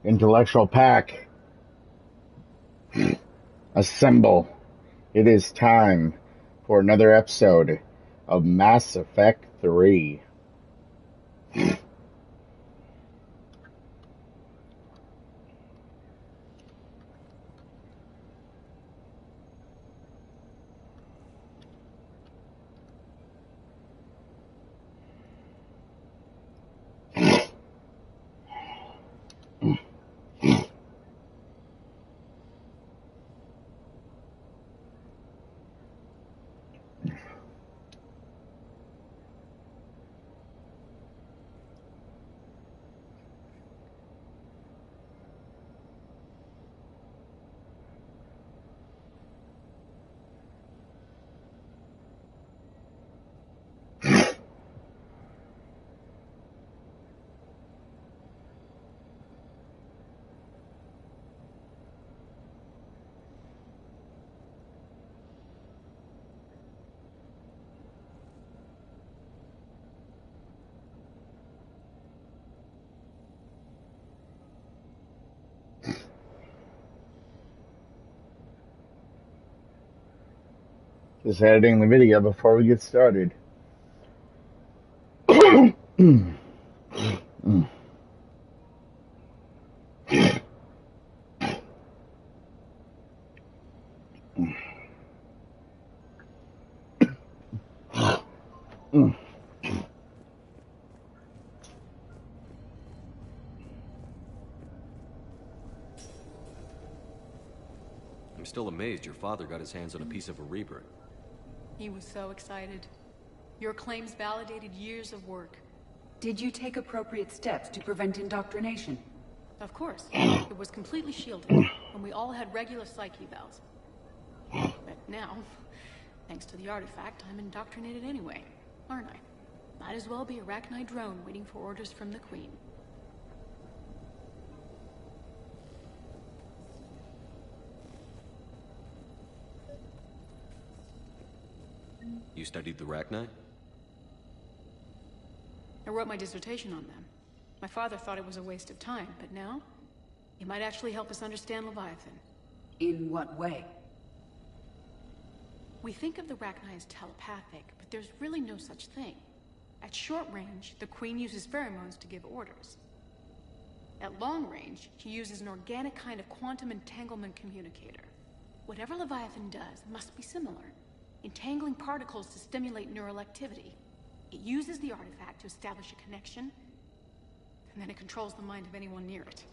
Intellectual pack, assemble. It is time for another episode of Mass Effect 3. Just editing the video before we get started. I'm still amazed your father got his hands on a piece of a Reaper. He was so excited. Your claims validated years of work. Did you take appropriate steps to prevent indoctrination? Of course. It was completely shielded, and we all had regular psych evals. But now, thanks to the artifact, I'm indoctrinated anyway, aren't I? Might as well be a Arachnite drone waiting for orders from the Queen. You studied the Arachnite? I wrote my dissertation on them. My father thought it was a waste of time, but now, it might actually help us understand Leviathan. In what way? We think of the Arachnite as telepathic, but there's really no such thing. At short range, the Queen uses pheromones to give orders. At long range, she uses an organic kind of quantum entanglement communicator. Whatever Leviathan does must be similar, entangling particles to stimulate neural activity. It uses the artifact to establish a connection, and then it controls the mind of anyone near it.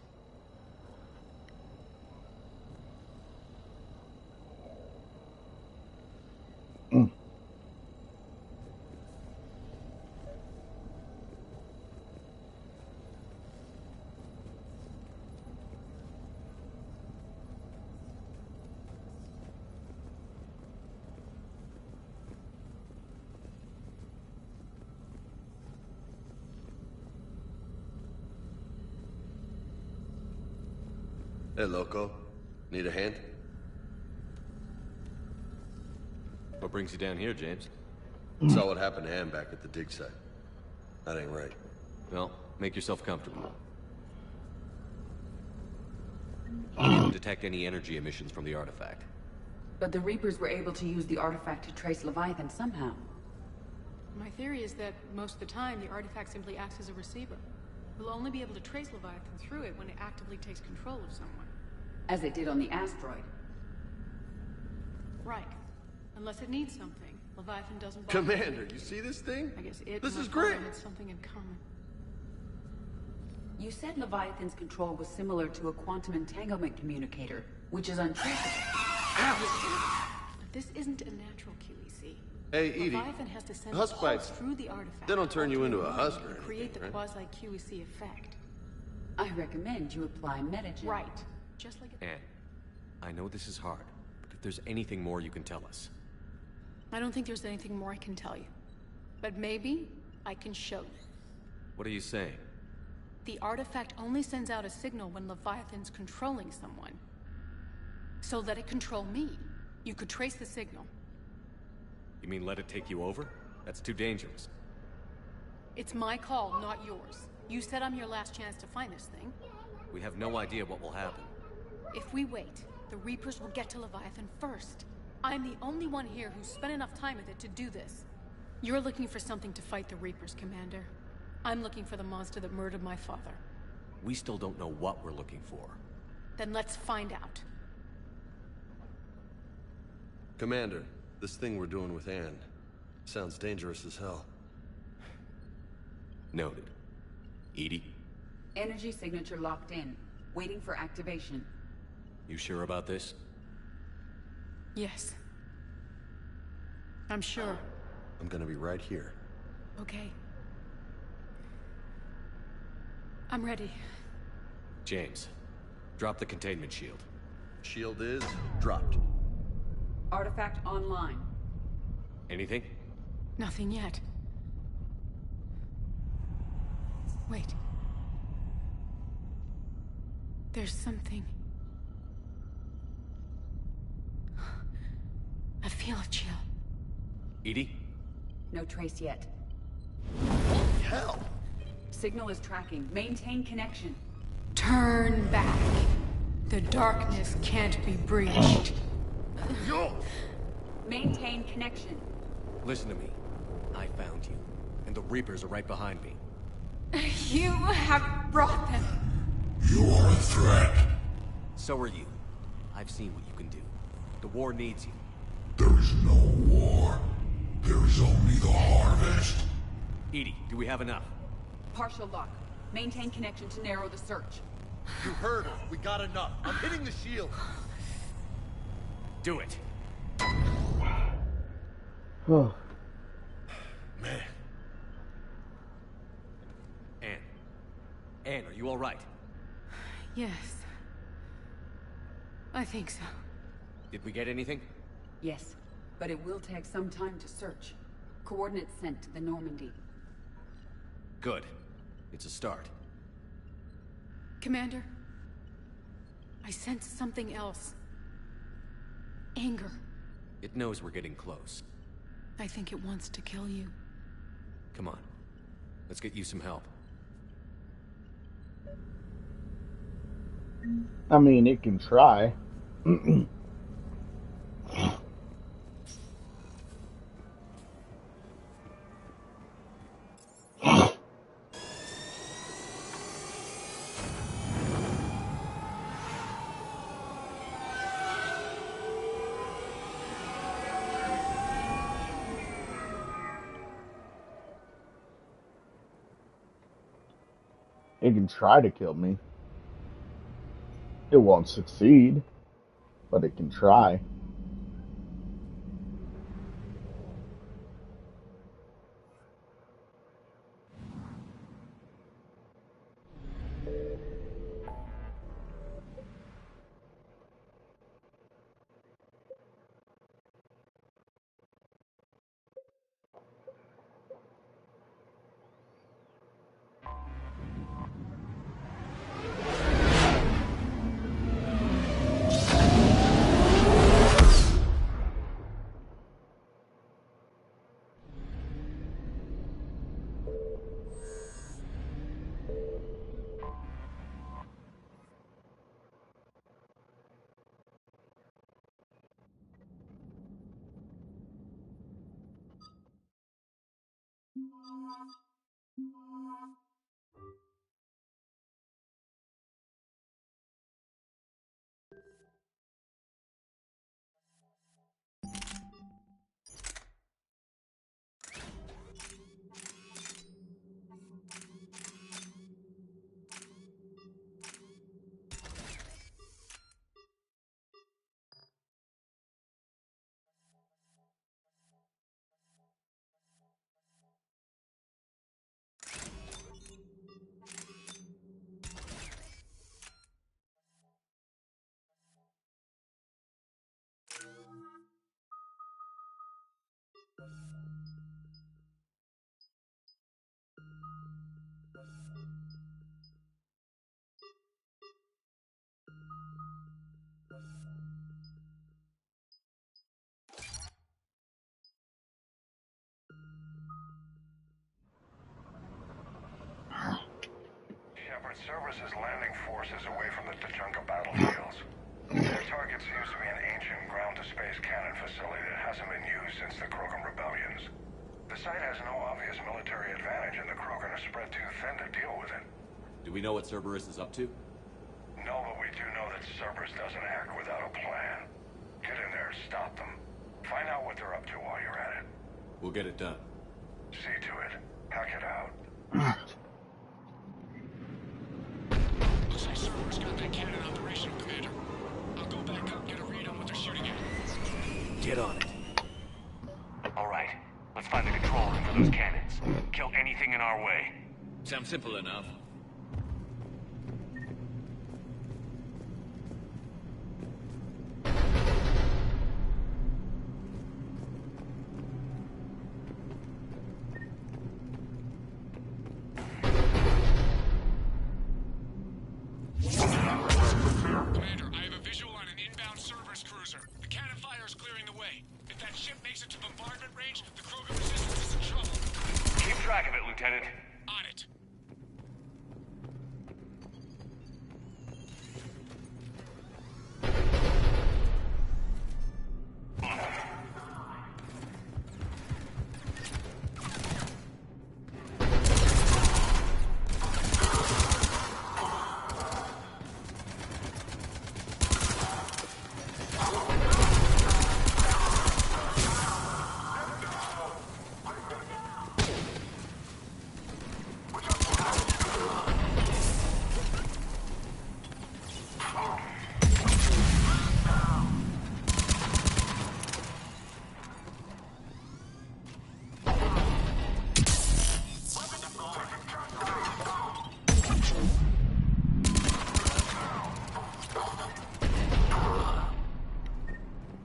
Hey, Loco. Need a hand? What brings you down here, James? Saw what happened to Ham back at the dig site. That ain't right. Well, make yourself comfortable. You didn't detect any energy emissions from the artifact. But the Reapers were able to use the artifact to trace Leviathan somehow. My theory is that most of the time, the artifact simply acts as a receiver. We'll only be able to trace Leviathan through it when it actively takes control of someone. As it did on the asteroid. Right. Unless it needs something, Leviathan doesn't bother. Commander, you see this thing? I guess it This and is my father great. had something in common. You said Leviathan's control was similar to a quantum entanglement communicator, which is untraceable. But this isn't a natural QEC. Hey, Edie. Leviathan has to send a Husk pulse bites, through the artifact. they don't turn you into a altering husk or and create the anything, right? quasi-QEC effect. I recommend you apply metagen. Right. Just like Anne, I know this is hard, but if there's anything more you can tell us. I don't think there's anything more I can tell you. But maybe I can show you. What are you saying? The artifact only sends out a signal when Leviathan's controlling someone. So let it control me. You could trace the signal. You mean let it take you over? That's too dangerous. It's my call, not yours. You said I'm your last chance to find this thing. We have no idea what will happen. If we wait, the Reapers will get to Leviathan first. I'm the only one here who's spent enough time with it to do this. You're looking for something to fight the Reapers, Commander. I'm looking for the monster that murdered my father. We still don't know what we're looking for. Then let's find out. Commander, this thing we're doing with Anne sounds dangerous as hell. Noted. Edie, Energy signature locked in. Waiting for activation. you sure about this? Yes. I'm sure. I'm gonna be right here. Okay. I'm ready. James, drop the containment shield. Shield is dropped. Artifact online. Anything? Nothing yet. Wait. There's something. I feel a chill. Edie? No trace yet. Hell! Signal is tracking. Maintain connection. Turn back. The darkness can't be breached. Maintain connection. Listen to me. I found you, and the Reapers are right behind me. You have brought them. You are a threat. So are you. I've seen what you can do. The war needs you. There is no war. There is only the harvest. Edie, do we have enough? Partial lock. Maintain connection to narrow the search. You heard her. We got enough. I'm hitting the shield. Do it. Oh, Man, Anne. Anne, are you all right? Yes. I think so. Did we get anything? Yes, but it will take some time to search. Coordinates sent to the Normandy. Good. It's a start. Commander, I sense something else. Anger. It knows we're getting close. I think it wants to kill you. Come on. Let's get you some help. I mean, it can try. It can try to kill me. It won't succeed, but it can try. Shepard services landing forces away from the Tachanka battlefields. Their target seems to be an ancient ground-to-space cannon facility that hasn't been used since the Krogan rebellions. The site has no obvious military advantage, and the Krogan are spread too thin to deal with it. Do we know what Cerberus is up to? No, but we do know that Cerberus doesn't act without a plan. Get in there, stop them. Find out what they're up to while you're at it. We'll get it done. See to it. Hack it out. Looks like Cerberus got that cannon operational, Commander. I'll go back up and get a read on what they're shooting at. Get on it. All right. Let's find the control room for those cannons. Kill anything in our way. Sounds simple enough. Commander, I have a visual on an inbound Cerberus cruiser. The cannon fire is clearing the way. If that ship makes it to bombardment range, the Krogan resistance is in trouble. Keep track of it, Lieutenant. On it.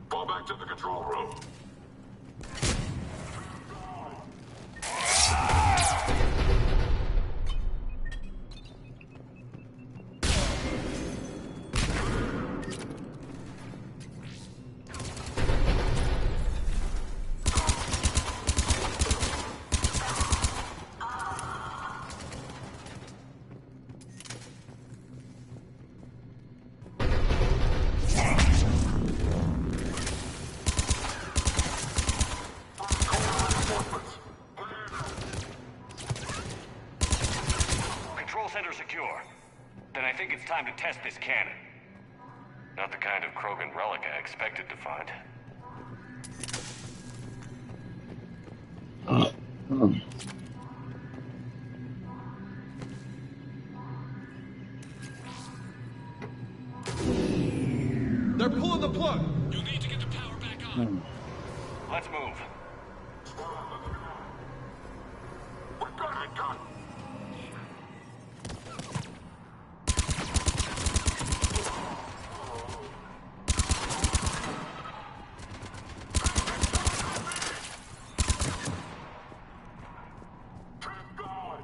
Fall back to the control room. Control center secure. Then I think it's time to test this cannon. Not the kind of Krogan relic I expected to find. They're pulling the plug! You'll need to get the power back on. Let's move. We've got it done. Keep going.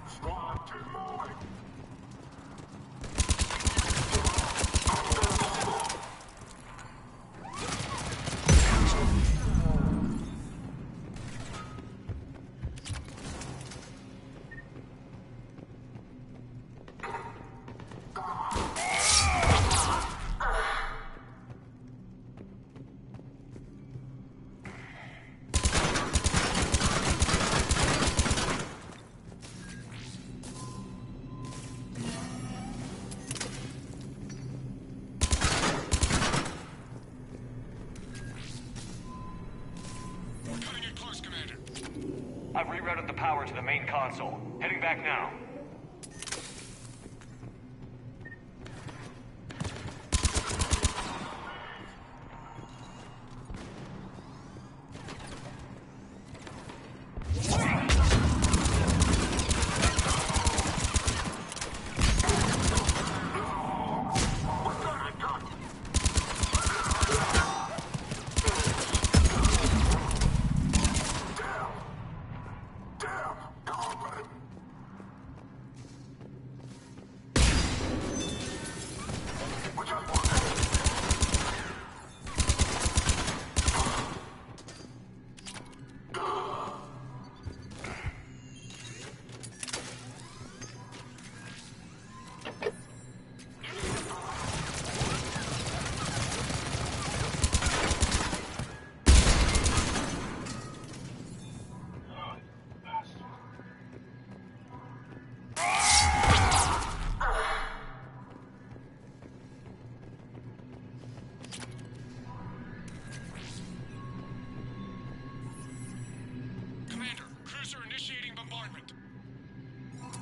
Squad, keep moving. We're cutting it close, Commander. I've rerouted the power to the main console. Heading back now.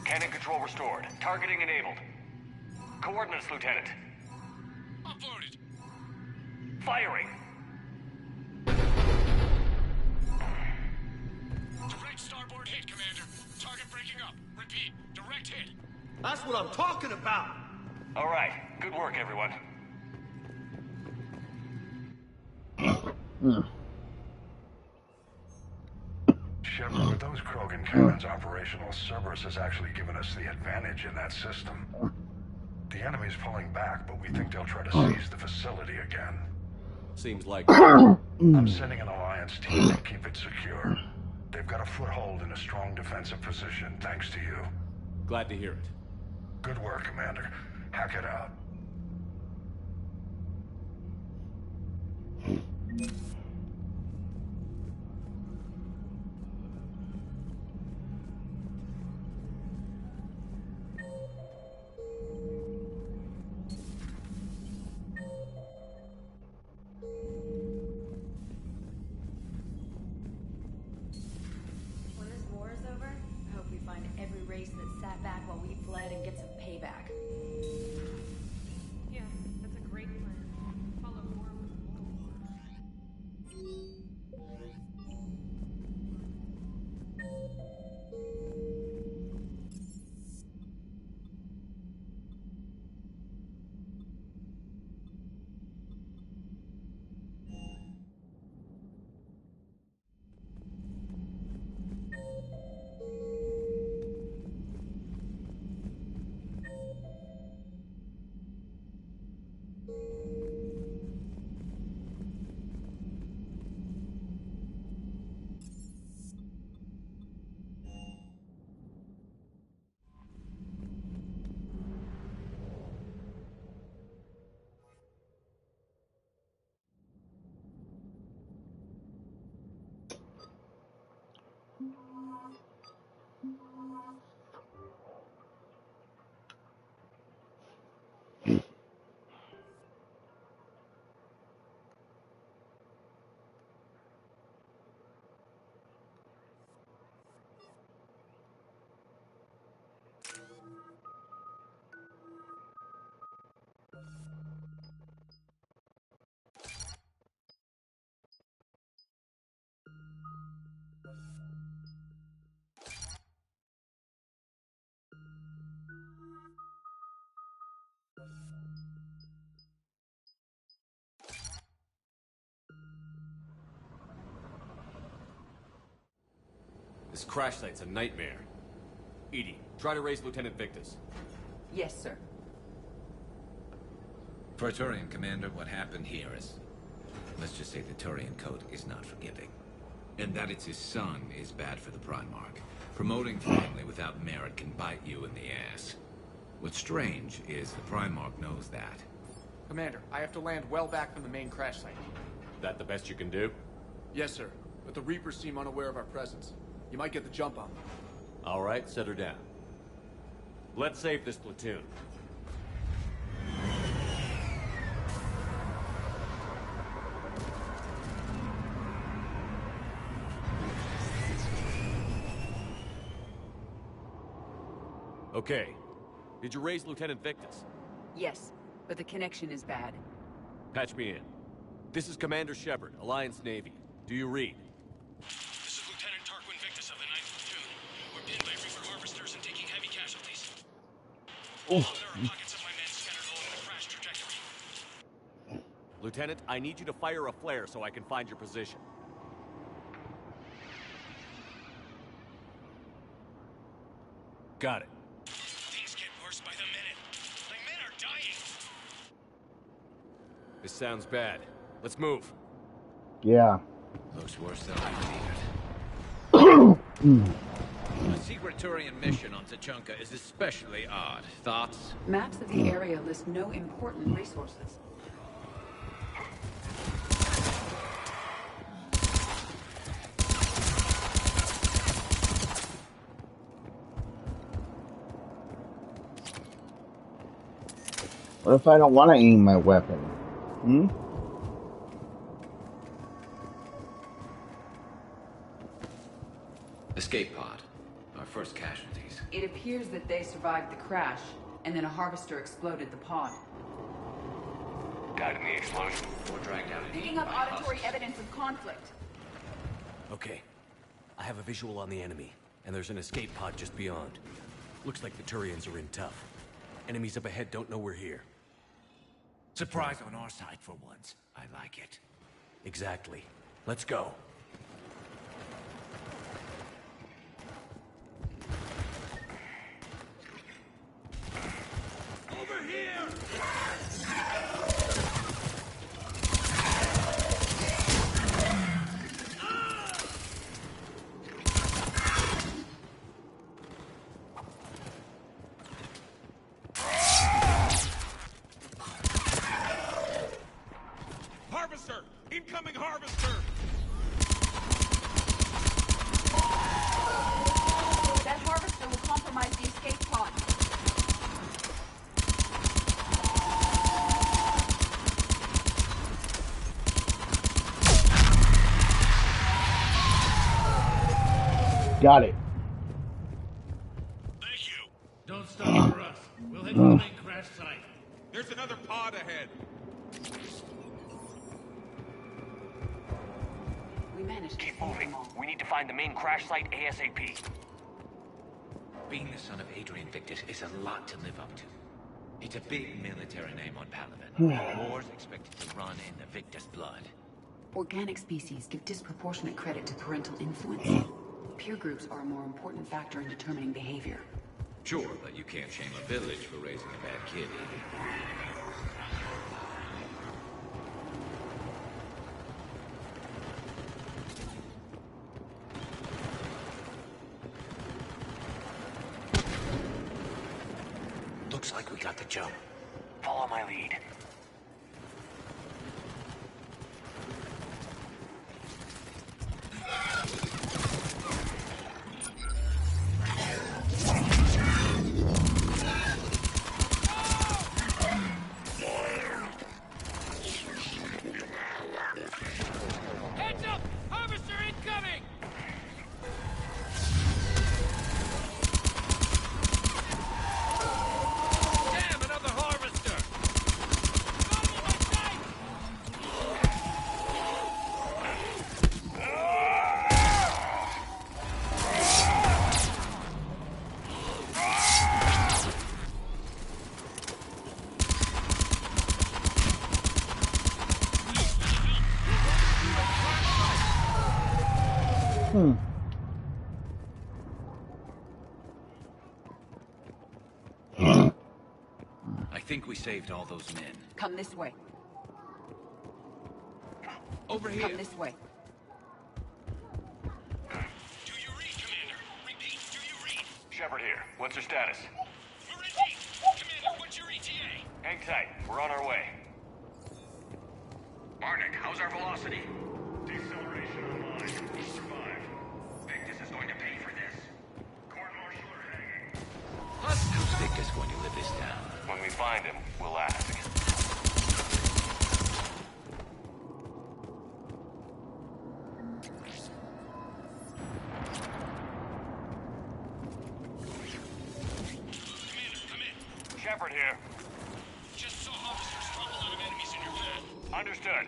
Cannon control restored. Targeting enabled. Coordinates, Lieutenant. Uploaded. Firing. Direct starboard hit, Commander. Target breaking up. Repeat. Direct hit. That's what I'm talking about! All right. Good work, everyone. Shepard, with those Krogan cannons operational, Cerberus has actually given us the advantage in that system. The enemy's pulling back, but we think they'll try to seize the facility again. Seems like... I'm sending an Alliance team to keep it secure. They've got a foothold in a strong defensive position, thanks to you. Glad to hear it. Good work, Commander. Hack it out. When this war is over, I hope we find every race that sat back while we fled and get some payback. Yeah, that's a great plan. Follow war with war. This crash site's a nightmare. Edie, try to raise Lieutenant Victus. Yes, sir. Praetorian Commander, what happened here is... let's just say the Turian Code is not forgiving. And that it's his son is bad for the Primarch. Promoting family without merit can bite you in the ass. What's strange is the Primarch knows that. Commander, I have to land well back from the main crash site. That the best you can do? Yes, sir. But the Reapers seem unaware of our presence. You might get the jump on them. All right, set her down. Let's save this platoon. Okay. Did you raise Lieutenant Victus? Yes, but the connection is bad. Patch me in. This is Commander Shepard, Alliance Navy. Do you read? This is Lieutenant Tarquin Victus of the 9th Platoon. We're pinned by Reaper harvesters and taking heavy casualties. There are pockets of my men scattered along the crash trajectory. Lieutenant, I need you to fire a flare so I can find your position. Got it. Things get worse by the minute. My men are dying. This sounds bad. Let's move. Yeah. Looks worse than I feared. A secret Turian mission on Tachanka is especially odd. Thoughts? Maps of the area list no important resources. What if I don't want to aim my weapon? Hmm? Escape pod. Our first casualties. It appears that they survived the crash, and then a harvester exploded the pod. Died in the explosion. Or dragged out. Picking up auditory evidence of conflict. Okay. I have a visual on the enemy, and there's an escape pod just beyond. Looks like the Turians are in tough. Enemies up ahead don't know we're here. Surprise on our side for once. I like it. Exactly. Let's go. Over here! Harvester! Incoming harvester! That harvester will compromise the escape pod. Got it. Thank you. Don't stop for us. We'll head to the main crash site. There's another pod ahead. We managed to Keep save moving. them all. We need to find the main crash site ASAP. Being the son of Adrian Victus is a lot to live up to. It's a big military name on Palaven. War's expected to run in the Victus blood. Organic species give disproportionate credit to parental influence. Peer groups are a more important factor in determining behavior. Sure, but you can't shame a village for raising a bad kid either. Looks like we got the jump. Follow my lead. Heads up! Harvester incoming! Damn, another harvester! Got him in my sight! I think we saved all those men. Come this way. Over here. Come this way. Do you read, Commander? Repeat, do you read? Shepard here. What's your status? We're in deep. Commander, what's your ETA? Hang tight. We're on our way. Marnik, how's our velocity? Deceleration online. We'll survive. Victus is going to pay for this. Court martial are hanging. How's Victus going to live this down? When we find him, we'll ask. Commander, come in. Shepard here. Just saw officers drop a lot of enemies in your path. Understood.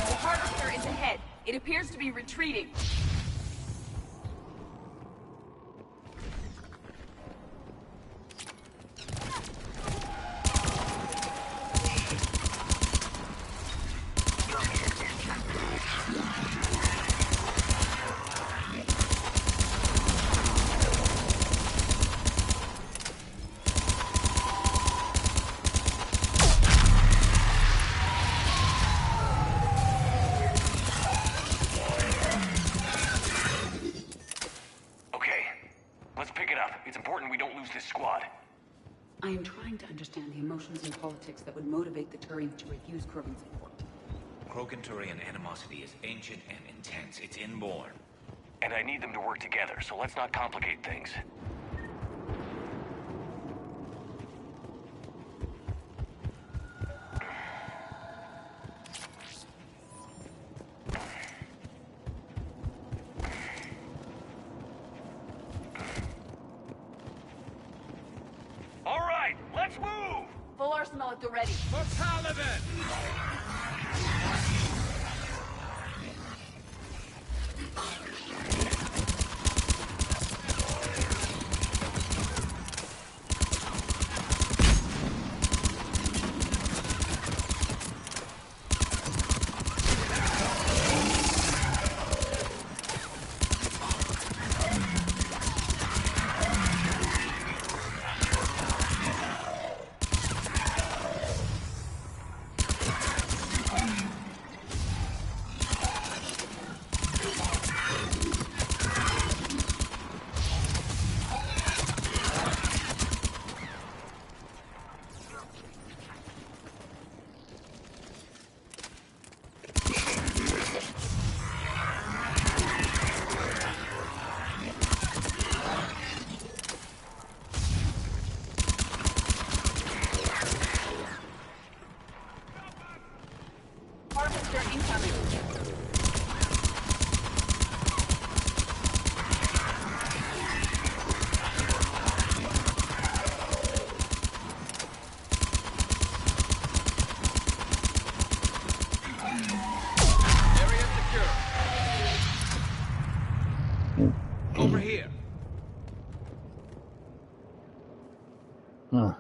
The harvester is ahead. It appears to be retreating. I am trying to understand the emotions and politics that would motivate the Turians to refuse Krogan support. Krogan-Turian animosity is ancient and intense. It's inborn. And I need them to work together, so let's not complicate things. smell it already. For Paladin! Harvester incoming. Area secure. Over here. Huh.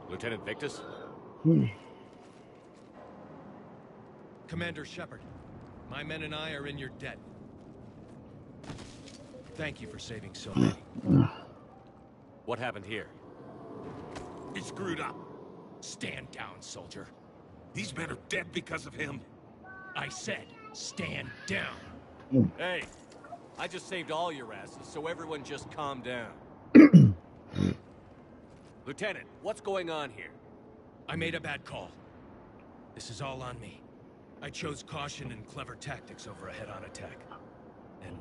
Lieutenant Victus? Commander Shepard, my men and I are in your debt. Thank you for saving so many. What happened here? He screwed up. Stand down, soldier. These men are dead because of him. I said, stand down. Hey, I just saved all your asses, so everyone just calm down. Lieutenant, what's going on here? I made a bad call. This is all on me. I chose caution and clever tactics over a head-on attack. And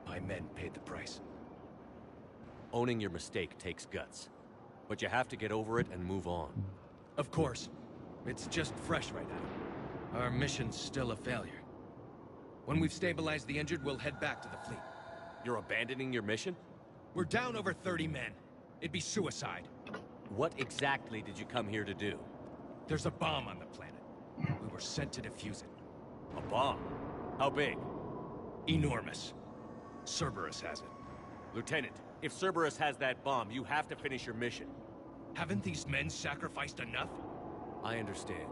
my men paid the price. Owning your mistake takes guts. But you have to get over it and move on. Of course. It's just fresh right now. Our mission's still a failure. When we've stabilized the injured, we'll head back to the fleet. You're abandoning your mission? We're down over 30 men. It'd be suicide. What exactly did you come here to do? There's a bomb on the planet. We were sent to defuse it. A bomb? How big? Enormous. Cerberus has it. Lieutenant, if Cerberus has that bomb, you have to finish your mission. Haven't these men sacrificed enough? I understand.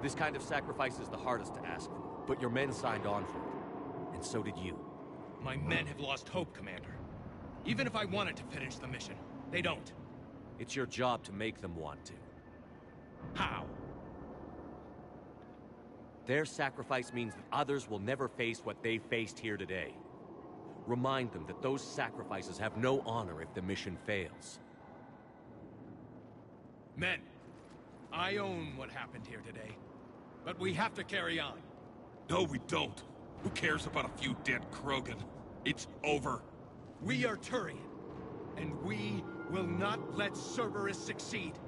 This kind of sacrifice is the hardest to ask for, but your men signed on for it. And so did you. My men have lost hope, Commander. Even if I wanted to finish the mission, they don't. It's your job to make them want to. How? Their sacrifice means that others will never face what they faced here today. Remind them that those sacrifices have no honor if the mission fails. Men, I own what happened here today. But we have to carry on. No, we don't. Who cares about a few dead Krogan? It's over. We are Turian, and we will not let Cerberus succeed.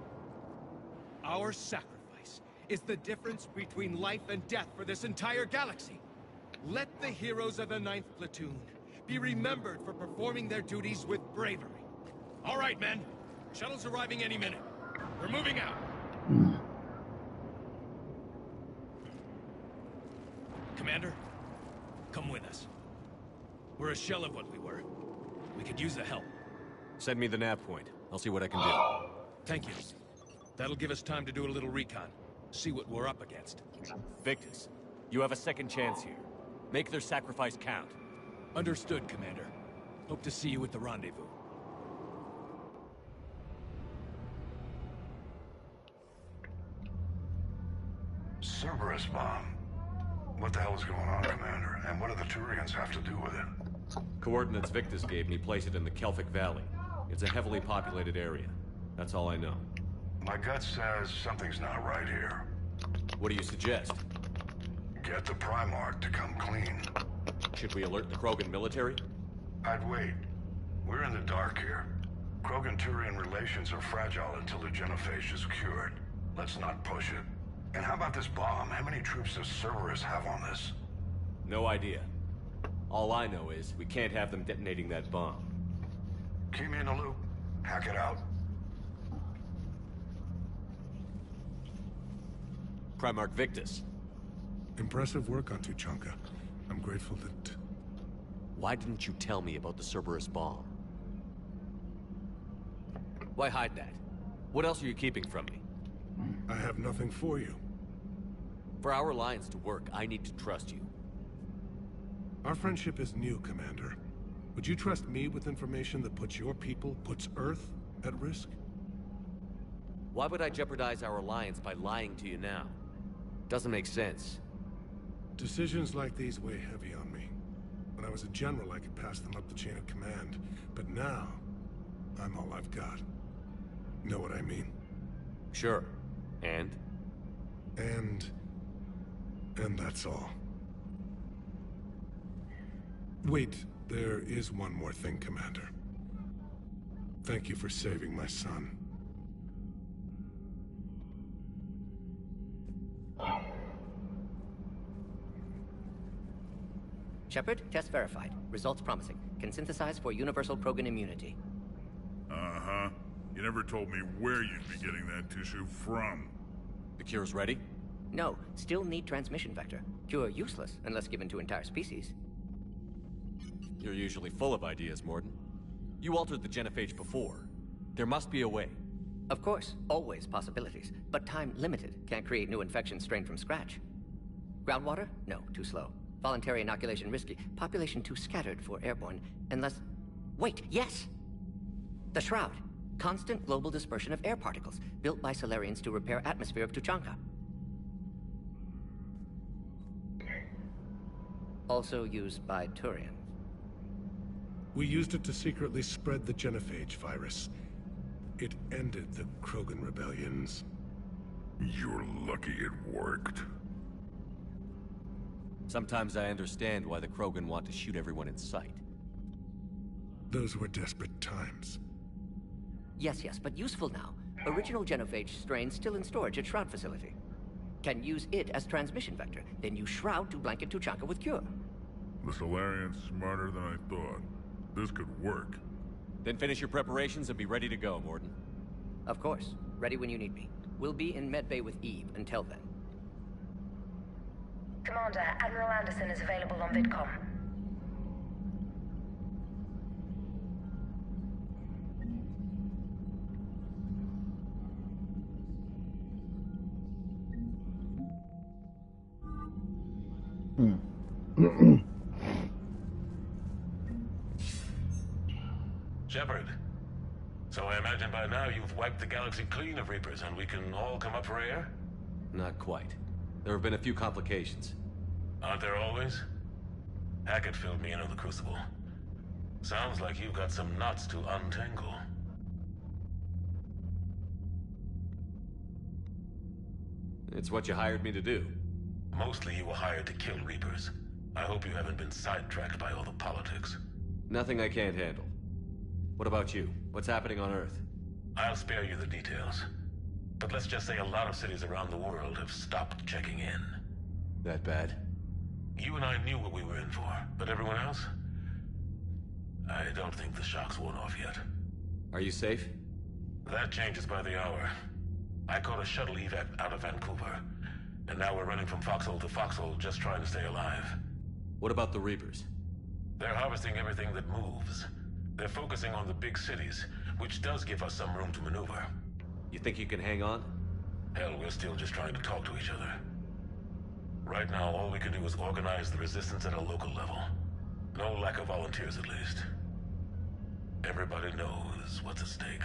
Our sacrifice is the difference between life and death for this entire galaxy. Let the heroes of the 9th Platoon be remembered for performing their duties with bravery. All right, men. Shuttle's arriving any minute. We're moving out. Commander, come with us. We're a shell of what we were. We could use the help. Send me the nav point. I'll see what I can do. Thank you. That'll give us time to do a little recon. See what we're up against. Victus, you have a second chance here. Make their sacrifice count. Understood, Commander. Hope to see you at the rendezvous. Cerberus bomb. What the hell is going on, Commander? And what do the Turians have to do with it? Coordinates Victus gave me place it in the Kelphic Valley. It's a heavily populated area. That's all I know. My gut says something's not right here. What do you suggest? Get the Primarch to come clean. Should we alert the Krogan military? I'd wait. We're in the dark here. Krogan-Turian relations are fragile until the genophage is cured. Let's not push it. And how about this bomb? How many troops does Cerberus have on this? No idea. All I know is we can't have them detonating that bomb. Keep me in the loop. Hack it out. Primarch Victus. Impressive work on Tuchanka. I'm grateful that... Why didn't you tell me about the Cerberus bomb? Why hide that? What else are you keeping from me? I have nothing for you. For our alliance to work, I need to trust you. Our friendship is new, Commander. Would you trust me with information that puts your people, puts Earth, at risk? Why would I jeopardize our alliance by lying to you now? Doesn't make sense. Decisions like these weigh heavy on me. When I was a general, I could pass them up the chain of command. But now, I'm all I've got. Know what I mean? Sure. And? And that's all. Wait, there is one more thing, Commander. Thank you for saving my son. Shepard, test verified. Results promising. Can synthesize for universal Krogan immunity. Uh-huh. You never told me where you'd be getting that tissue from. The cure's ready? No, still need transmission vector. Cure useless unless given to entire species. You're usually full of ideas, Mordin. You altered the genophage before. There must be a way. Of course, always possibilities. But time limited. Can't create new infection strain from scratch. Groundwater? No, too slow. Voluntary inoculation risky. Population too scattered for airborne. Unless... Wait, yes! The Shroud. Constant global dispersion of air particles, built by Solarians to repair atmosphere of Tuchanka. Also used by Turians. We used it to secretly spread the genophage virus. It ended the Krogan rebellions. You're lucky it worked. Sometimes I understand why the Krogan want to shoot everyone in sight. Those were desperate times. Yes, but useful now. Original genophage strain still in storage at Shroud facility. Can use it as transmission vector, then use Shroud to blanket Tuchanka with cure. The Solarian's smarter than I thought. This could work. Then finish your preparations and be ready to go, Mordin. Of course. Ready when you need me. We'll be in medbay with Eve until then. Commander, Admiral Anderson is available on VidCom. Shepard, so I imagine by now you've wiped the galaxy clean of Reapers and we can all come up for air? Not quite. There have been a few complications. Aren't there always? Hackett filled me in on the Crucible. Sounds like you've got some knots to untangle. It's what you hired me to do. Mostly you were hired to kill Reapers. I hope you haven't been sidetracked by all the politics. Nothing I can't handle. What about you? What's happening on Earth? I'll spare you the details. But let's just say a lot of cities around the world have stopped checking in. That bad? You and I knew what we were in for, but everyone else? I don't think the shock's worn off yet. Are you safe? That changes by the hour. I caught a shuttle evac out of Vancouver, and now we're running from foxhole to foxhole just trying to stay alive. What about the Reapers? They're harvesting everything that moves. They're focusing on the big cities, which does give us some room to maneuver. You think you can hang on? Hell, we're still just trying to talk to each other. Right now, all we can do is organize the resistance at a local level. No lack of volunteers, at least. Everybody knows what's at stake.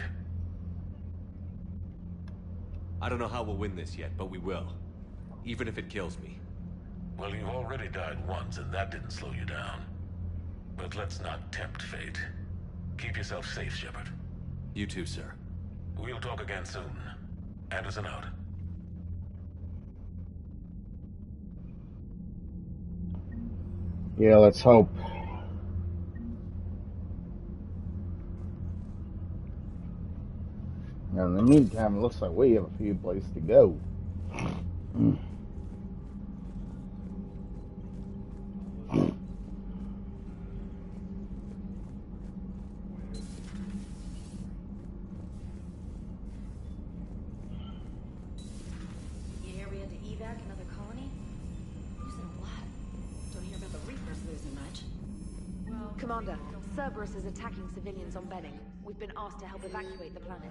I don't know how we'll win this yet, but we will. Even if it kills me. Well, you've already died once, and that didn't slow you down. But let's not tempt fate. Keep yourself safe, Shepard. You too, sir. We'll talk again soon. Anderson out. Yeah, let's hope. Now, in the meantime, it looks like we have a few places to go. Commander, Cerberus is attacking civilians on Benning. We've been asked to help evacuate the planet.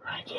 Right.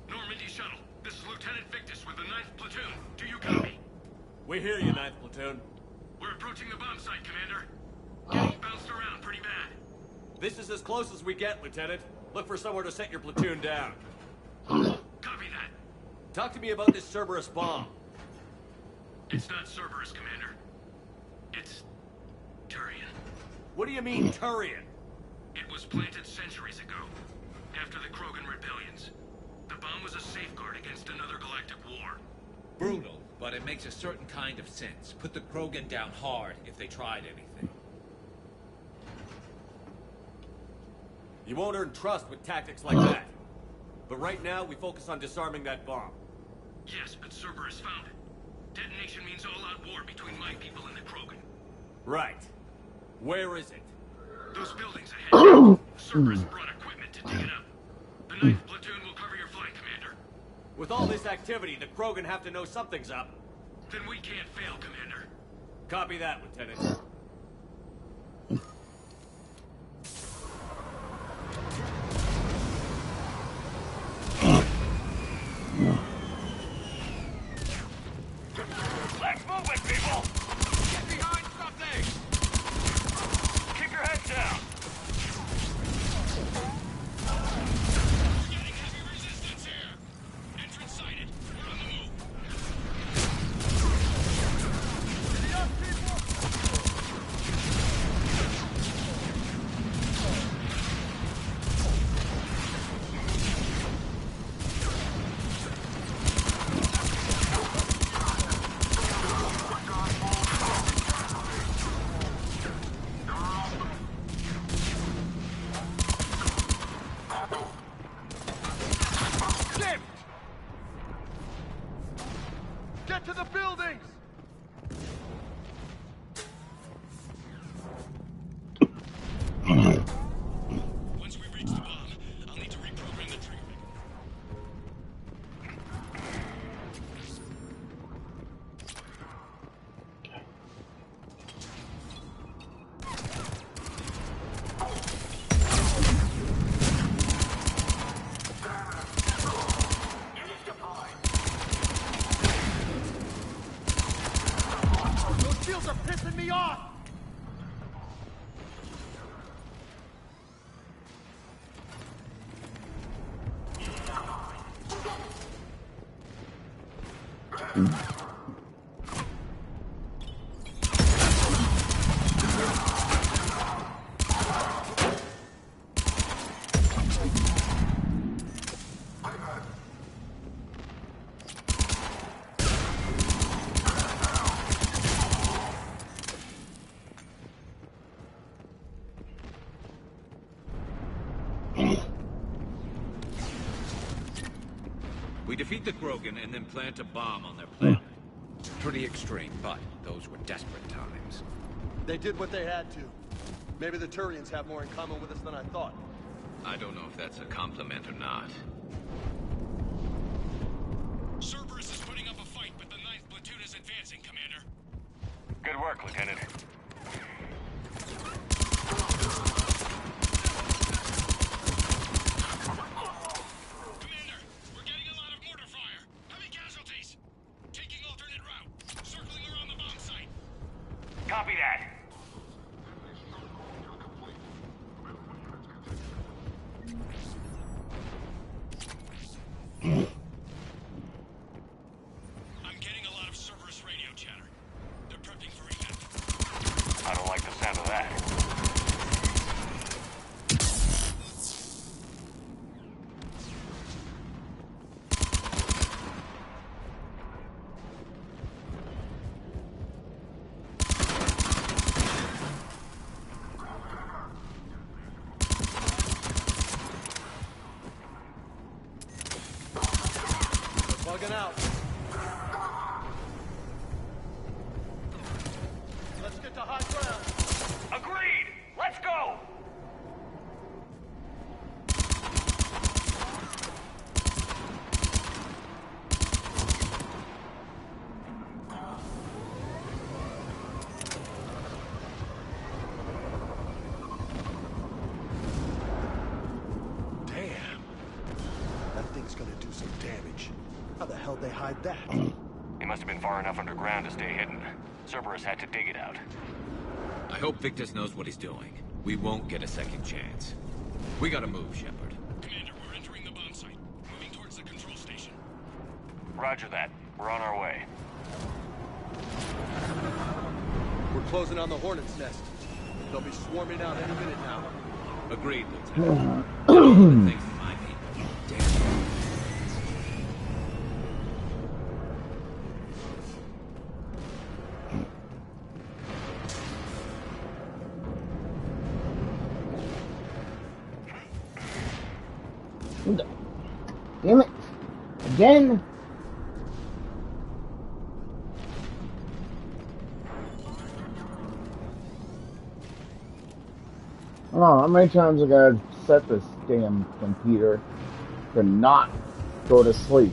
Normandy Shuttle, this is Lieutenant Victus with the 9th Platoon. Do you copy? We hear you, 9th Platoon. We're approaching the bomb site, Commander. Getting bounced around pretty bad. This is as close as we get, Lieutenant. Look for somewhere to set your platoon down. Copy that. Talk to me about this Cerberus bomb. It's not Cerberus, Commander. It's Turian. What do you mean, Turian? It was planted centuries ago, after the Krogan rebellions. The bomb was a safeguard against another galactic war. Brutal, but it makes a certain kind of sense. Put the Krogan down hard if they tried anything. You won't earn trust with tactics like that. But right now, we focus on disarming that bomb. Yes, but Cerberus found it. Detonation means all-out war between my people and the Krogan. Right. Where is it? Those buildings ahead. Cerberus brought equipment to dig it up. The 9th Platoon will cover your flank, Commander. With all this activity, the Krogan have to know something's up. Then we can't fail, Commander. Copy that, Lieutenant. Let's move it, people! Get behind something! Keep your head down! We're getting heavy resistance here! Entrance sighted. We're on the move. Giddy up, people! Get to the buildings! Once we reach the bomb, I'll need to reprogram the trigger. Those shields are pissing me off! We defeat the Krogan and then plant a bomb on their planet. Pretty extreme, but those were desperate times. They did what they had to. Maybe the Turians have more in common with us than I thought. I don't know if that's a compliment or not. Cerberus is putting up a fight, but the 9th platoon is advancing, Commander. Good work, Lieutenant. Commander, we're getting a lot of mortar fire. Heavy casualties. Taking alternate route. Circling around the bomb site. Copy that. I'm getting a lot of Cerberus radio chatter. They're prepping for event. I don't like the sound of that. Bugging out. Let's get to high ground. Agreed! Let's go! Damn. That thing's gonna do some damage. How the hell they hide that? He must have been far enough underground to stay hidden. Cerberus had to dig it out. I hope Victus knows what he's doing. We won't get a second chance. We gotta move, Shepard. Commander, we're entering the bomb site. Moving towards the control station. Roger that. We're on our way. We're closing on the Hornet's nest. They'll be swarming out any minute now. Agreed, Lieutenant. Thanks to my people. Damn. Damn it! Again! Oh, how many times I gotta set this damn computer to not go to sleep?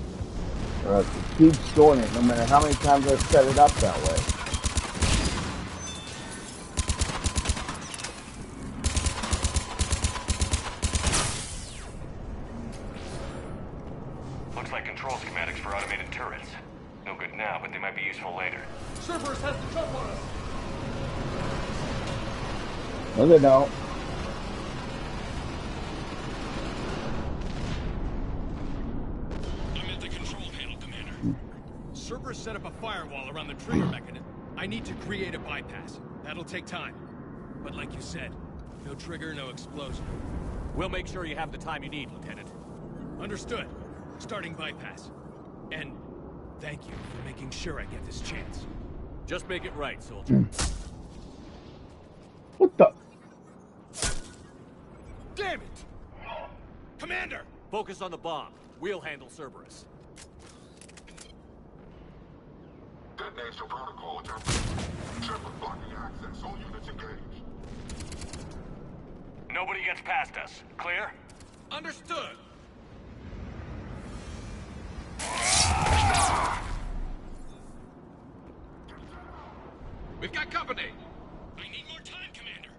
It keeps doing it no matter how many times I set it up that way. Looks like control schematics for automated turrets. No good now, but they might be useful later. Cerberus has the jump on us. No, they don't. I'm at the control panel, Commander. Cerberus set up a firewall around the trigger mechanism. I need to create a bypass. That'll take time. But like you said, no trigger, no explosion. We'll make sure you have the time you need, Lieutenant. Understood. Starting bypass. And thank you for making sure I get this chance. Just make it right, soldier. What the? Damn it! Commander! Focus on the bomb. We'll handle Cerberus. Detonation protocol attempt. Shepard blocking access. All units engaged. Nobody gets past us. Clear? Understood! We've got company! I need more time, Commander.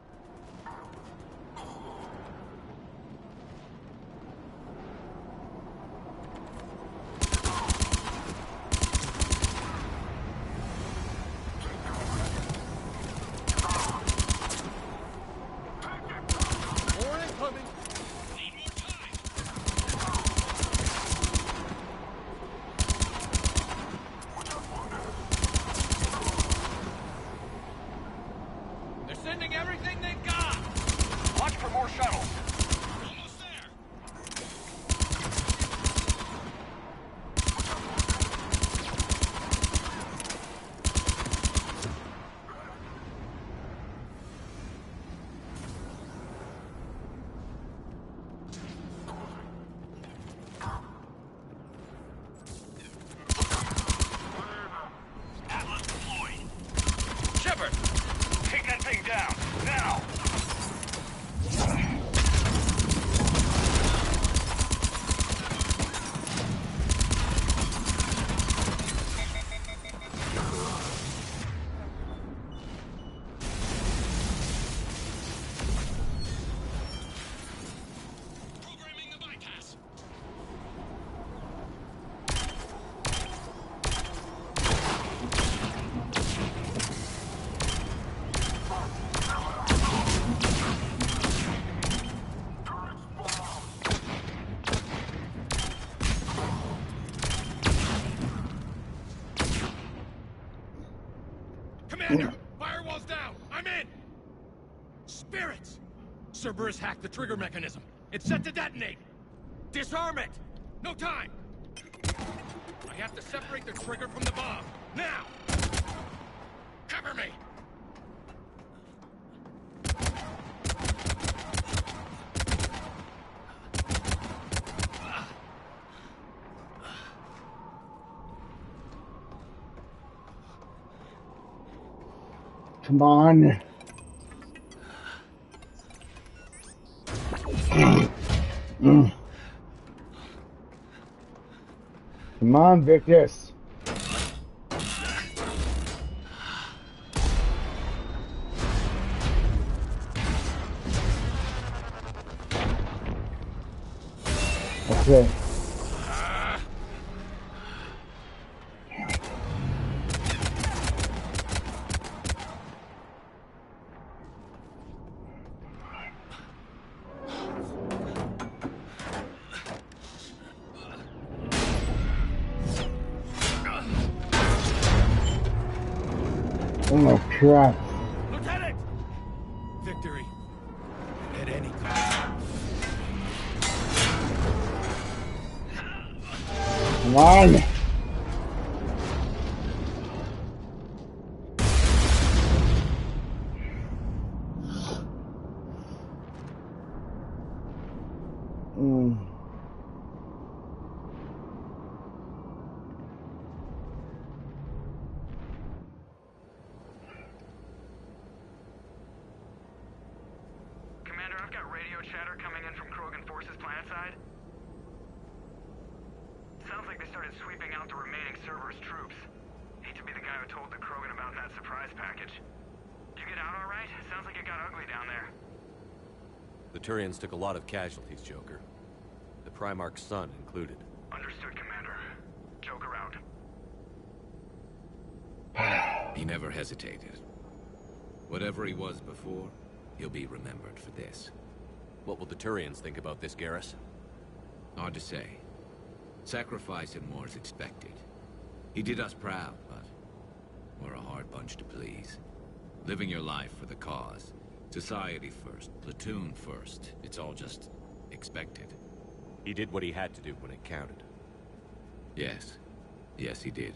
More incoming. Need more time. Commander! Firewall's down! I'm in! Spirits! Cerberus hacked the trigger mechanism. It's set to detonate! Disarm it! No time! I have to separate the trigger from the bomb. Now! Cover me! Come on. Come on, Victus. Okay. Oh crap. Lieutenant! Victory. At any cost. Come on. Commander, I've got radio chatter coming in from Krogan forces planetside. Sounds like they started sweeping out the remaining Cerberus troops. Hate to be the guy who told the Krogan about that surprise package. Did you get out all right? Sounds like it got ugly down there. The Turians took a lot of casualties, Joker. The Primarch's son included. Understood, Commander. Joker out. He never hesitated. Whatever he was before, he'll be remembered for this. What will the Turians think about this, Garrus? Hard to say. Sacrifice and more is expected. He did us proud, but we're a hard bunch to please. Living your life for the cause. Society first, platoon first. It's all just expected. He did what he had to do when it counted. Yes. Yes, he did.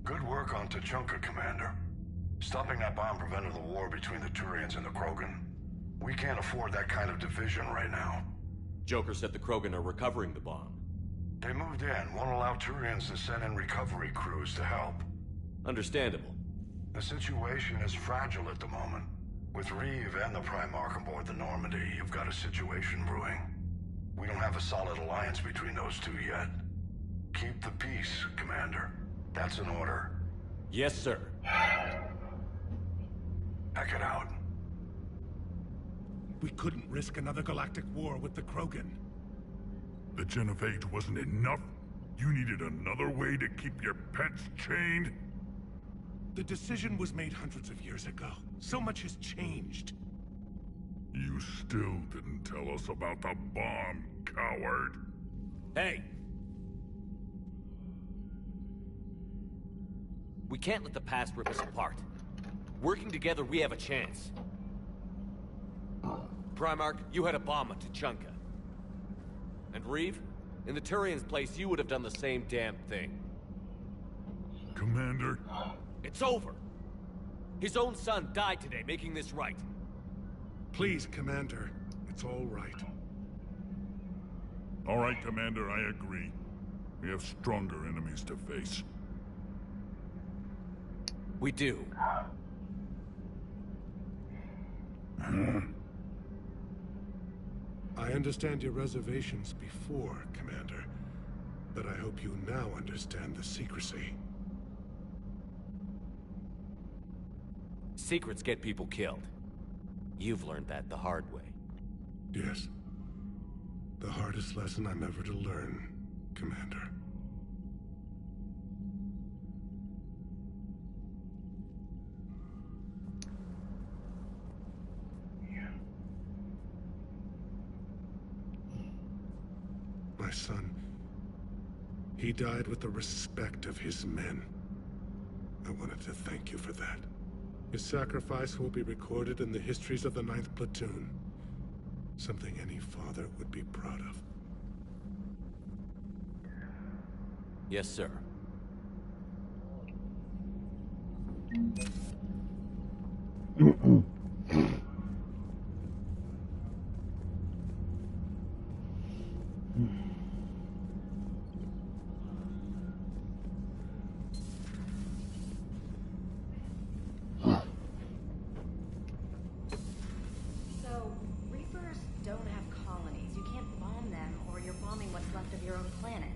Good work on Tachanka, Commander. Stopping that bomb prevented the war between the Turians and the Krogan. We can't afford that kind of division right now. Joker said the Krogan are recovering the bomb. They moved in, won't allow Turians to send in recovery crews to help. Understandable. The situation is fragile at the moment. With Reeve and the Primarch aboard the Normandy, you've got a situation brewing. We don't have a solid alliance between those two yet. Keep the peace, Commander. That's an order. Yes, sir. Pack it out. We couldn't risk another galactic war with the Krogan. The Genovage wasn't enough? You needed another way to keep your pets chained? The decision was made hundreds of years ago. So much has changed. You still didn't tell us about the bomb, coward. Hey! We can't let the past rip us apart. Working together, we have a chance. Primarch, you had a bomb at Tachanka. And Reeve, in the Turians' place, you would have done the same damn thing. Commander? It's over. His own son died today, making this right. Please, Commander. It's all right. All right, Commander, I agree. We have stronger enemies to face. We do. I understand your reservations before, Commander. But I hope you now understand the secrecy. Secrets get people killed. You've learned that the hard way. Yes. The hardest lesson I'm ever to learn, Commander. My son, He died with the respect of his men. I wanted to thank you for that. His sacrifice will be recorded in the histories of the 9th Platoon. Something any father would be proud of. Yes, sir. So, Reapers don't have colonies. You can't bomb them, or you're bombing what's left of your own planet.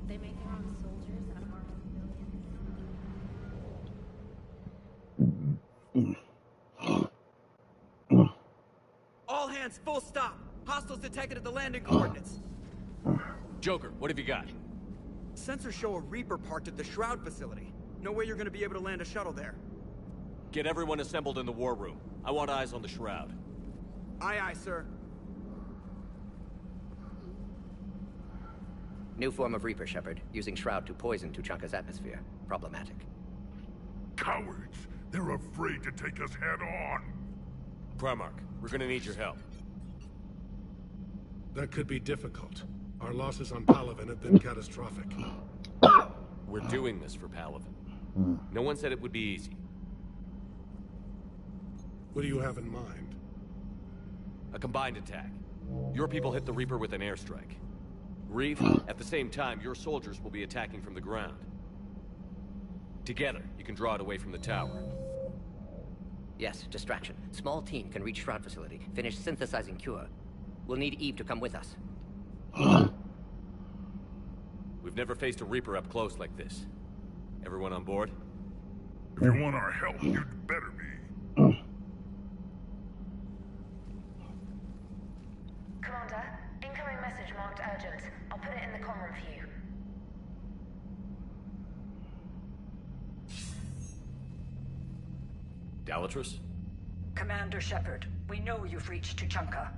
They make their own soldiers and arm civilians. All hands, full stop! Hostiles detected at the landing coordinates. Joker, what have you got? Sensors show a Reaper parked at the Shroud facility. No way you're gonna be able to land a shuttle there. Get everyone assembled in the war room. I want eyes on the Shroud. Aye, aye, sir. New form of Reaper, Shepard, using Shroud to poison Tuchanka's atmosphere. Problematic. Cowards! They're afraid to take us head on! Primarch, we're gonna need your help. That could be difficult. Our losses on Palaven have been catastrophic. We're doing this for Palaven. No one said it would be easy. What do you have in mind? A combined attack. Your people hit the Reaper with an airstrike. Reeve, at the same time, your soldiers will be attacking from the ground. Together, you can draw it away from the tower. Yes, distraction. Small team can reach Shroud facility, finish synthesizing cure. We'll need Eve to come with us. We've never faced a Reaper up close like this. Everyone on board? If you want our help, you'd better be. Commander, incoming message marked urgent. I'll put it in the comm room for you. Dalatrus? Commander Shepard, we know you've reached Tuchanka.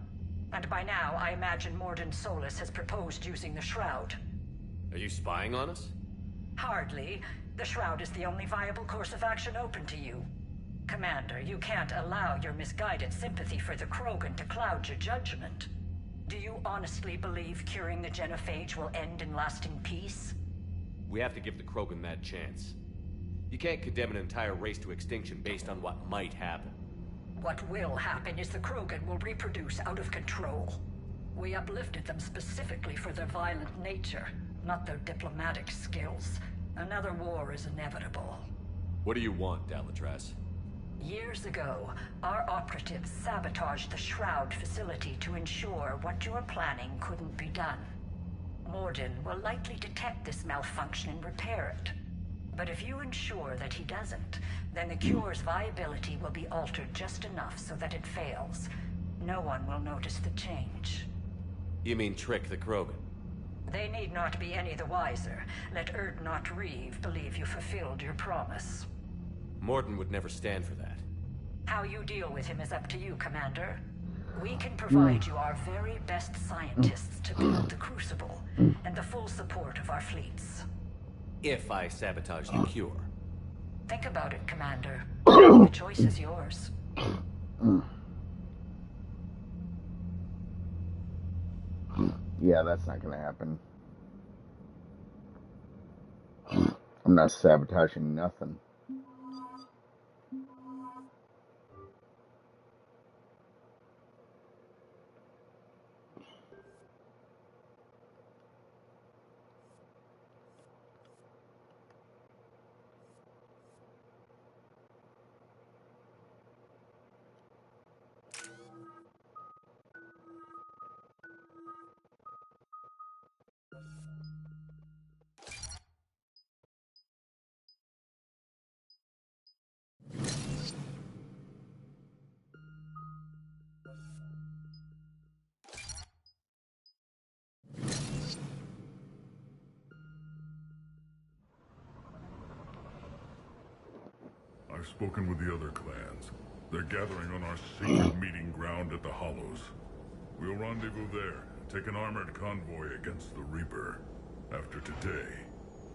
And by now, I imagine Morden Solus has proposed using the Shroud. Are you spying on us? Hardly. The Shroud is the only viable course of action open to you. Commander, you can't allow your misguided sympathy for the Krogan to cloud your judgment. Do you honestly believe curing the genophage will end in lasting peace? We have to give the Krogan that chance. You can't condemn an entire race to extinction based on what might happen. What will happen is the Krogan will reproduce out of control. We uplifted them specifically for their violent nature, not their diplomatic skills. Another war is inevitable. What do you want, Dalatrus? Years ago, our operatives sabotaged the Shroud facility to ensure what you were planning couldn't be done. Morden will likely detect this malfunction and repair it. But if you ensure that he doesn't, then the cure's viability will be altered just enough so that it fails. No one will notice the change. You mean trick the Krogan? They need not be any the wiser. Let Erdnot Reeve believe you fulfilled your promise. Morden would never stand for that. How you deal with him is up to you, Commander. We can provide you our very best scientists to build the Crucible, and the full support of our fleets. If I sabotage the cure. Think about it, Commander. The choice is yours. Yeah, that's not gonna happen. I'm not sabotaging nothing. I've spoken with the other clans. They're gathering on our secret meeting ground at the Hollows. We'll rendezvous there and take an armored convoy against the Reaper. After today,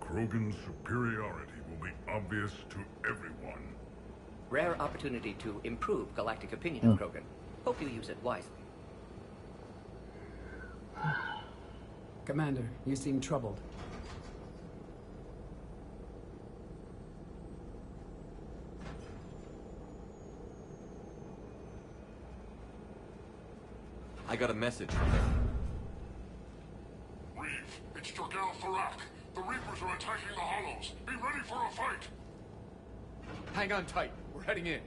Krogan's superiority will be obvious to everyone. Rare opportunity to improve galactic opinion of Krogan. Hope you use it wisely. Commander, you seem troubled. I got a message from them. Reeve, it's Jorgal Tharak. The Reapers are attacking the Hollows. Be ready for a fight. Hang on tight. We're heading in.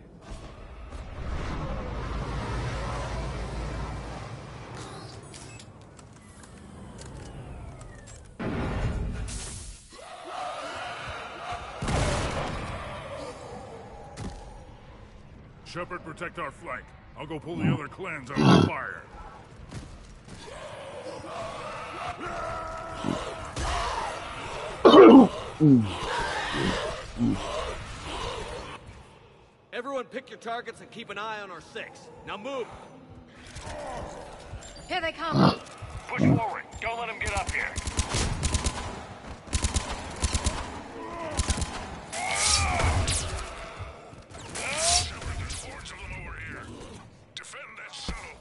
Shepard, protect our flank. I'll go pull the other clans out of the fire. Everyone pick your targets and keep an eye on our 6. Now move! Here they come! Push forward. Don't let them get up here. Shepard, there's hordes of them over here. Defend that shuttle.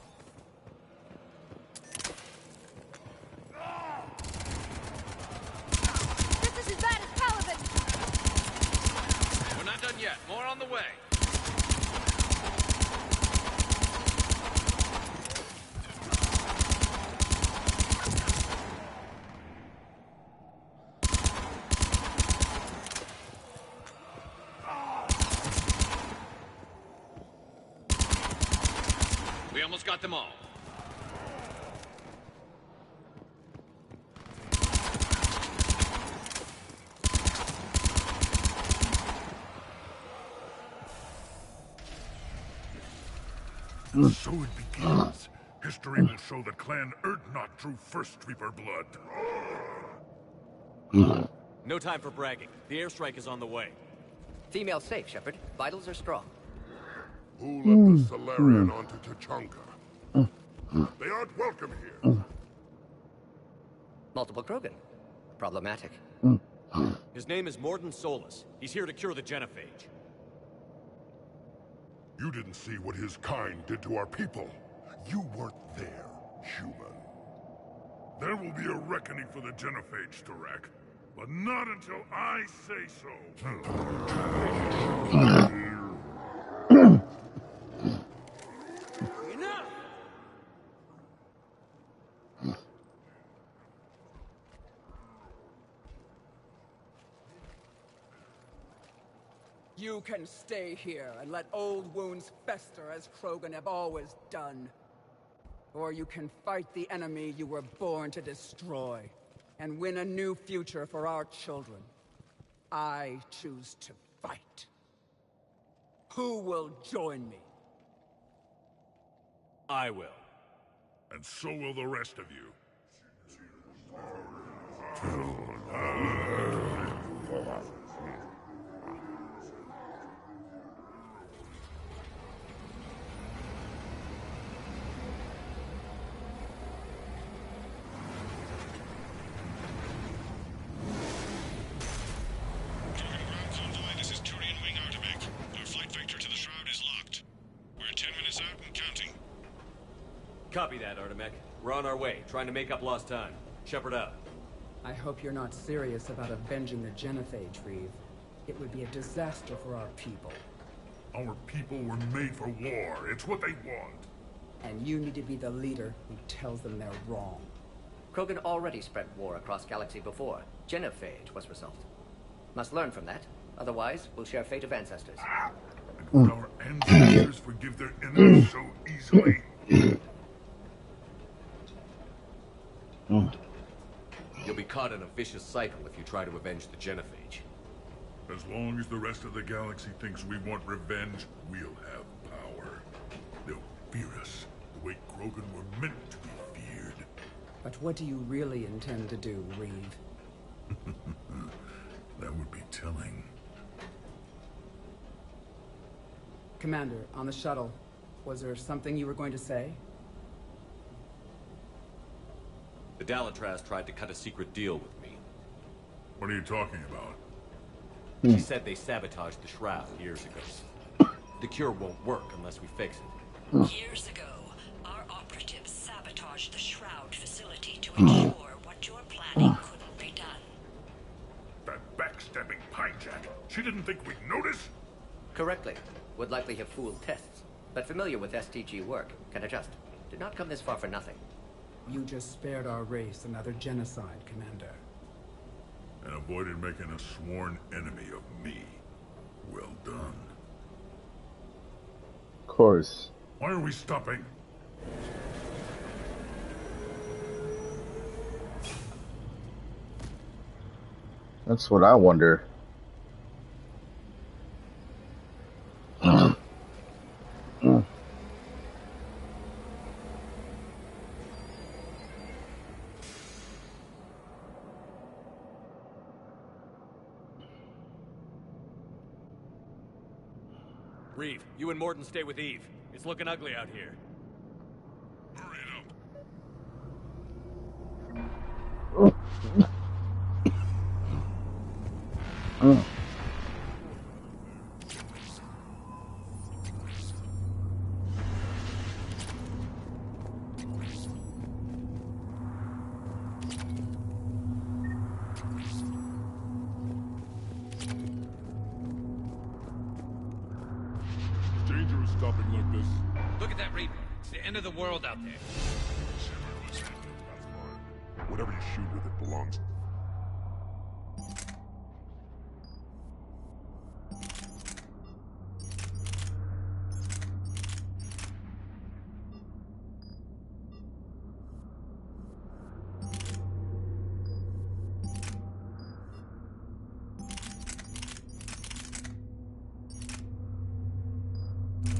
This is as bad as Paladin! We're not done yet. More on the way. We almost got them all. So it begins. History will show that Clan Erdnot drew first Reaper blood. No time for bragging. The airstrike is on the way. Female safe, Shepard. Vitals are strong. Who let the Salarian onto Tachanka? They aren't welcome here. Multiple Krogan. Problematic. His name is Morden Solus. He's here to cure the genophage. You didn't see what his kind did to our people. You weren't there, human. There will be a reckoning for the genophage, Tharak. But not until I say so. Enough! You can stay here and let old wounds fester as Krogan have always done. Or you can fight the enemy you were born to destroy, and win a new future for our children. I choose to fight. Who will join me? I will. And so will the rest of you. This is Turian Wing Artemek. Our flight vector to the Shroud is locked. We're 10 minutes out and counting. Copy that, Artemek. We're on our way, trying to make up lost time. Shepard out. I hope you're not serious about avenging the genophage, Reeve. It would be a disaster for our people. Our people were made for war. It's what they want. And you need to be the leader who tells them they're wrong. Krogan already spread war across galaxy before. Genophage was result. Must learn from that. Otherwise, we'll share fate of ancestors. And would our ancestors forgive their enemies so easily? You'll be caught in a vicious cycle if you try to avenge the genophage. As long as the rest of the galaxy thinks we want revenge, we'll have power. They'll fear us the way Krogan were meant to be feared. But what do you really intend to do, Reeve? That would be telling. Commander, on the shuttle, was there something you were going to say? The Dalatraz tried to cut a secret deal with me. What are you talking about? She said they sabotaged the shroud years ago. The cure won't work unless we fix it. Years ago, our operatives sabotaged the shroud facility to ensure what you're planning couldn't be done. That backstabbing pinejack. She didn't think we'd notice? Correctly. Would likely have fooled tests, but familiar with STG work, can adjust. Did not come this far for nothing. You just spared our race another genocide, Commander. And avoided making a sworn enemy of me. Well done. Of course. Why are we stopping? That's what I wonder. Reeve, you and Morton stay with Eve. It's looking ugly out here. Hurry it up. Dangerous stopping like this. Look at that Reaper. It's the end of the world out there. Whatever you shoot with, it belongs.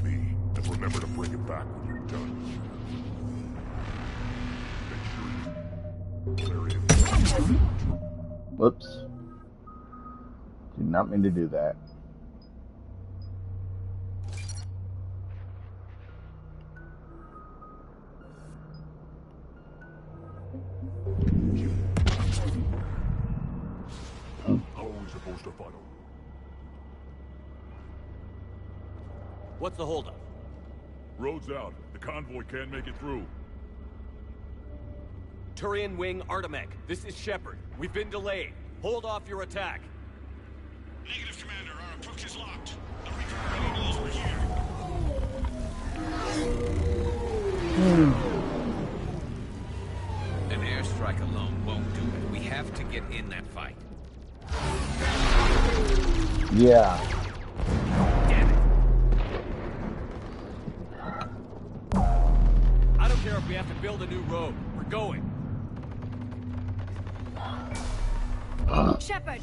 Me, and remember to bring it back when you're done. Make sure you... Whoops. Did not mean to do that. How are we supposed to fight him? What's the holdup? Road's out. The convoy can't make it through. Turian Wing Artemech, this is Shepard. We've been delayed. Hold off your attack. Negative, Commander. Our approach is locked. The Reaper already knows we're here. An airstrike alone won't do it. We have to get in that fight. Yeah. Damn it. I don't care if we have to build a new road. We're going. Shepard!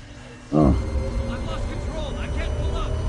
I've lost control. I can't